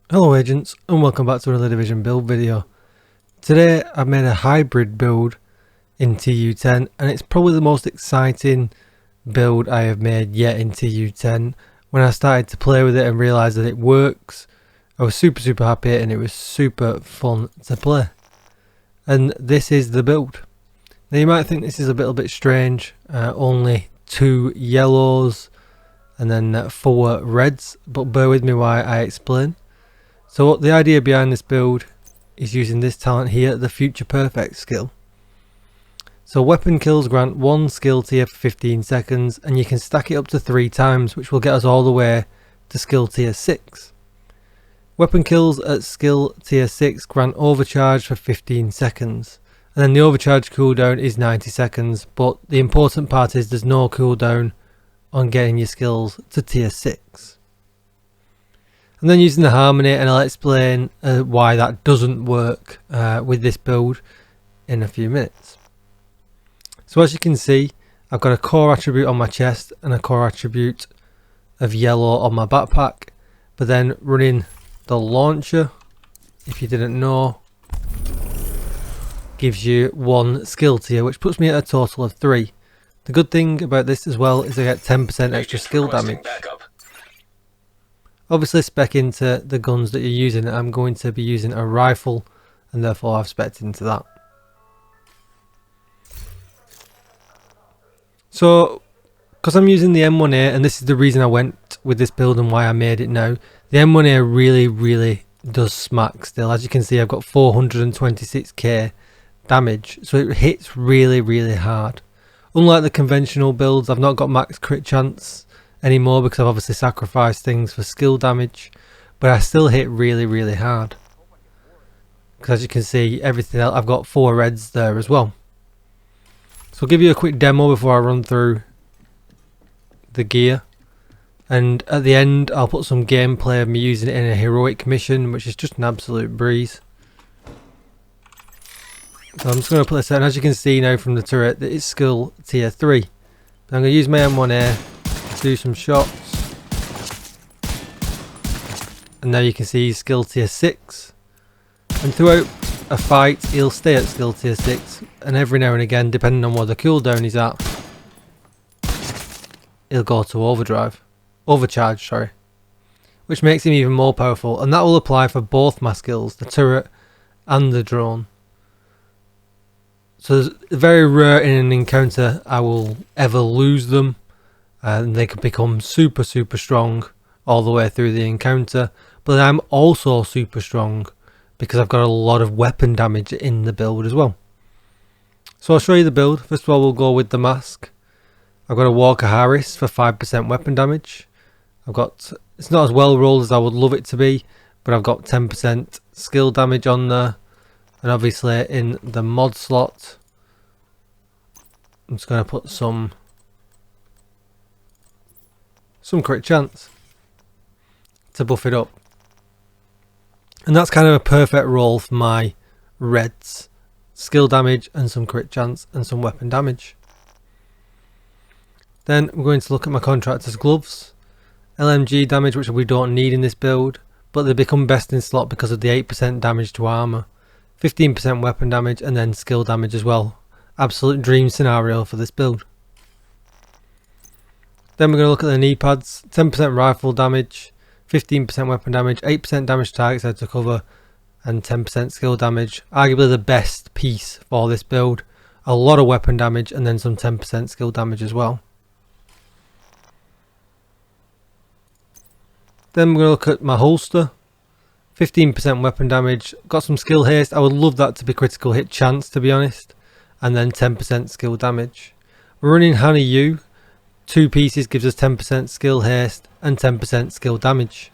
Hello agents, and welcome back to another Division build video. Today I've made a hybrid build in TU10 and it's probably the most exciting build I have made yet in TU10. When I started to play with it and realised that it works, I was super happy and it was super fun to play. And this is the build. Now you might think this is a little bit strange, only 2 yellows and then 4 reds, but bear with me while I explain. So the idea behind this build is using this talent here, the Future Perfect skill. So weapon kills grant 1 skill tier for 15 seconds and you can stack it up to 3 times, which will get us all the way to skill tier 6. Weapon kills at skill tier 6 grant overcharge for 15 seconds. And then the overcharge cooldown is 90 seconds, but the important part is there's no cooldown on getting your skills to tier 6. And then using the harmony, and I'll explain why that doesn't work with this build in a few minutes. So as you can see, I've got a core attribute on my chest and a core attribute of yellow on my backpack, but then running the launcher, if you didn't know, gives you 1 skill tier, which puts me at a total of 3. The good thing about this as well is I get 10% extra skill damage. Obviously spec into the guns that you're using. I'm going to be using a rifle and therefore I've spec'd into that. So because I'm using the M1A, and this is the reason I went with this build and why I made it now, the M1A really does smack still. As you can see, I've got 426k damage, so it hits really hard. Unlike the conventional builds, I've not got max crit chance anymore because I've obviously sacrificed things for skill damage, but I still hit really hard. Because as you can see, everything else, I've got 4 reds there as well. So I'll give you a quick demo before I run through the gear, and at the end I'll put some gameplay of me using it in a heroic mission, which is just an absolute breeze. So I'm just going to put this out, and as you can see now from the turret, that it's skill tier 3. I'm going to use my M1A, do some shots, and now you can see he's skill tier 6, and throughout a fight he'll stay at skill tier 6, and every now and again, depending on where the cooldown is at, he'll go to overcharge, sorry, which makes him even more powerful, and that will apply for both my skills, the turret and the drone. So it's very rare in an encounter I will ever lose them, and they can become super strong all the way through the encounter. But I'm also super strong because I've got a lot of weapon damage in the build as well. So I'll show you the build. First of all, we'll go with the mask. I've got a Walker Harris for 5% weapon damage. It's not as well rolled as I would love it to be, but I've got 10% skill damage on there. And obviously in the mod slot, I'm just going to put some crit chance to buff it up. And that's kind of a perfect roll for my reds. Skill damage and some crit chance and some weapon damage. Then we're going to look at my contractor's gloves. LMG damage, which we don't need in this build, but they become best in slot because of the 8% damage to armor. 15% weapon damage and then skill damage as well. Absolute dream scenario for this build. Then we're going to look at the knee pads. 10% rifle damage, 15% weapon damage, 8% damage to targets out to cover, and 10% skill damage. Arguably the best piece for this build. A lot of weapon damage and then some 10% skill damage as well. Then we're going to look at my holster. 15% weapon damage, got some skill haste. I would love that to be critical hit chance, to be honest, and then 10% skill damage. We're running Hanny U. 2 pieces gives us 10% skill haste and 10% skill damage.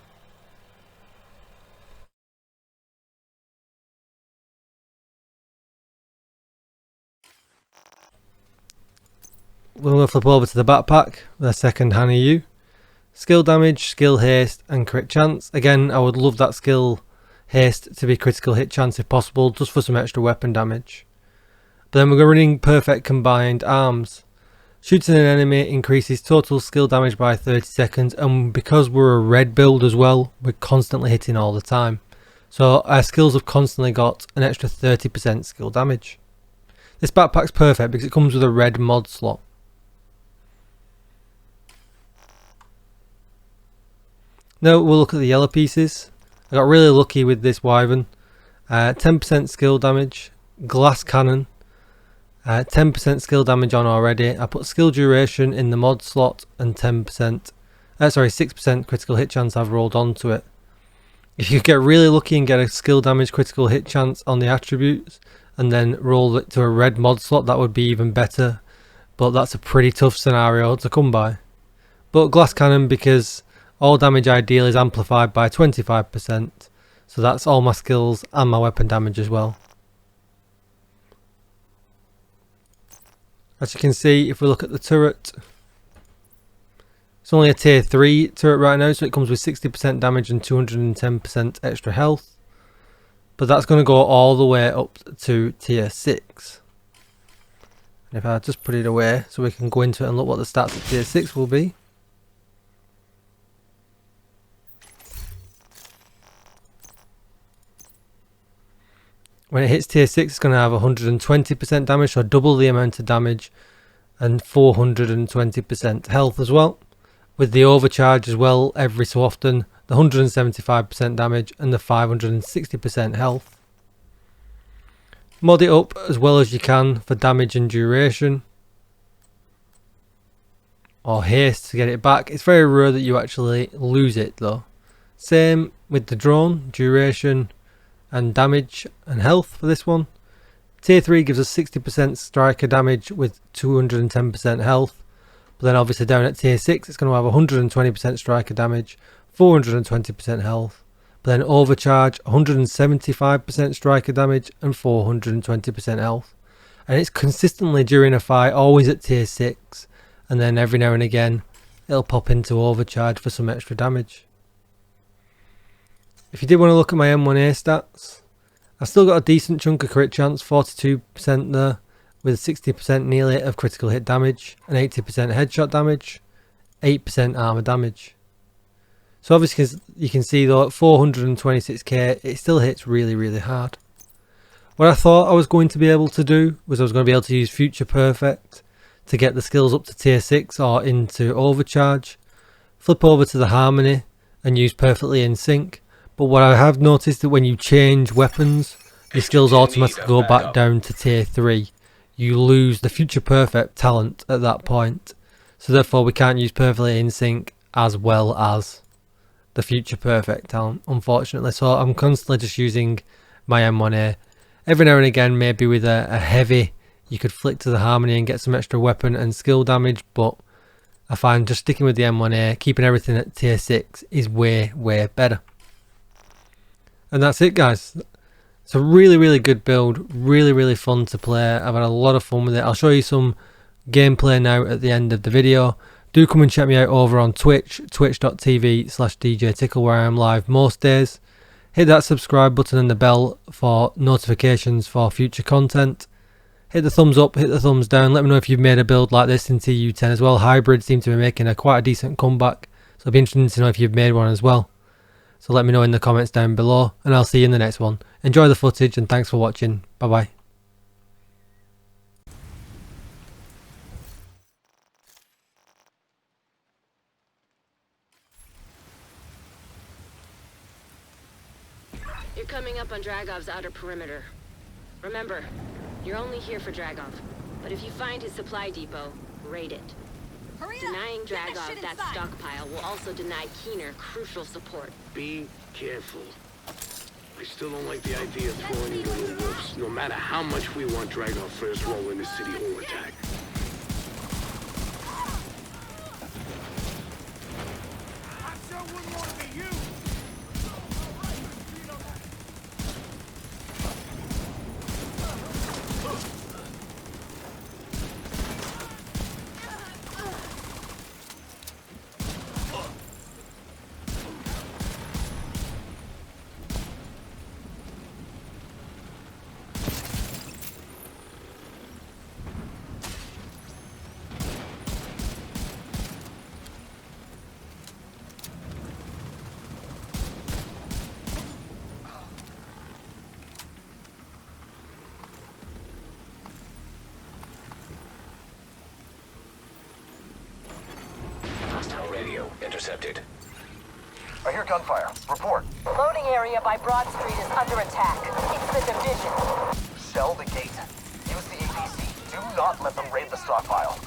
We're going to flip over to the backpack, the second Hanny U. Skill damage, skill haste and crit chance. Again, I would love that skill haste to be critical hit chance if possible, just for some extra weapon damage. But then we're running perfect combined arms. Shooting an enemy increases total skill damage by 30 seconds, and because we're a red build as well, we're constantly hitting all the time. So our skills have constantly got an extra 30% skill damage. This backpack's perfect because it comes with a red mod slot. Now we'll look at the yellow pieces. I got really lucky with this wyvern. 10% skill damage, glass cannon, 10% skill damage on already. I put skill duration in the mod slot and 6% critical hit chance I've rolled onto it. If you get really lucky and get a skill damage critical hit chance on the attributes and then roll it to a red mod slot, that would be even better. But that's a pretty tough scenario to come by. But glass cannon, because all damage ideal is amplified by 25%. So that's all my skills and my weapon damage as well. As you can see, if we look at the turret, it's only a tier 3 turret right now, so it comes with 60% damage and 210% extra health. But that's going to go all the way up to tier 6. And if I just put it away so we can go into it and look what the stats at tier 6 will be. When it hits tier 6, it's going to have 120% damage, so double the amount of damage, and 420% health as well. With the overcharge as well, every so often, the 175% damage and the 560% health. Mod it up as well as you can for damage and duration, or haste to get it back. It's very rare that you actually lose it though. Same with the drone, duration and damage and health for this one. Tier 3 gives us 60% striker damage with 210% health. But then obviously down at tier 6 it's going to have 120% striker damage, 420% health. But then overcharge, 175% striker damage and 420% health. And it's consistently during a fight, always at tier 6. And then every now and again it'll pop into overcharge for some extra damage. If you did want to look at my M1A stats, I've still got a decent chunk of crit chance, 42% there, with 60% nearly of critical hit damage and 80% headshot damage, 8% armor damage. So obviously you can see though at 426k it still hits really hard. What I thought I was going to be able to do was I was going to be able to use Future Perfect to get the skills up to tier 6 or into overcharge, flip over to the Harmony and use Perfectly in Sync. But what I have noticed that when you change weapons, your skills automatically go back down to tier 3. You lose the Future Perfect talent at that point. So therefore we can't use Perfectly in Sync as well as the Future Perfect talent, unfortunately. So I'm constantly just using my M1A. Every now and again, maybe with a heavy, you could flick to the Harmony and get some extra weapon and skill damage. But I find just sticking with the M1A, keeping everything at tier 6 is way better. And that's it, guys. It's a really good build, really fun to play. I've had a lot of fun with it. I'll show you some gameplay now at the end of the video. Do come and check me out over on Twitch, twitch.tv/DJTICKLE, where I am live most days. Hit that subscribe button and the bell for notifications for future content. Hit the thumbs up, hit the thumbs down. Let me know if you've made a build like this in TU10 as well. Hybrids seem to be making quite a decent comeback, so it'll be interesting to know if you've made one as well. So let me know in the comments down below, and I'll see you in the next one. Enjoy the footage and thanks for watching. Bye bye. You're coming up on Dragov's outer perimeter. Remember, you're only here for Dragov, but if you find his supply depot, raid it. Denying Dragov that stockpile will also deny Keener crucial support. Be careful. I still don't like the idea of throwing into the wolves, no matter how much we want Dragov first roll in the city hall attack. I sure wouldn't want to be you! intercepted. I hear gunfire. Report. Loading area by Broad Street is under attack. It's the division. Shell the gate. Use the ABC. Do not let them raid the stockpile.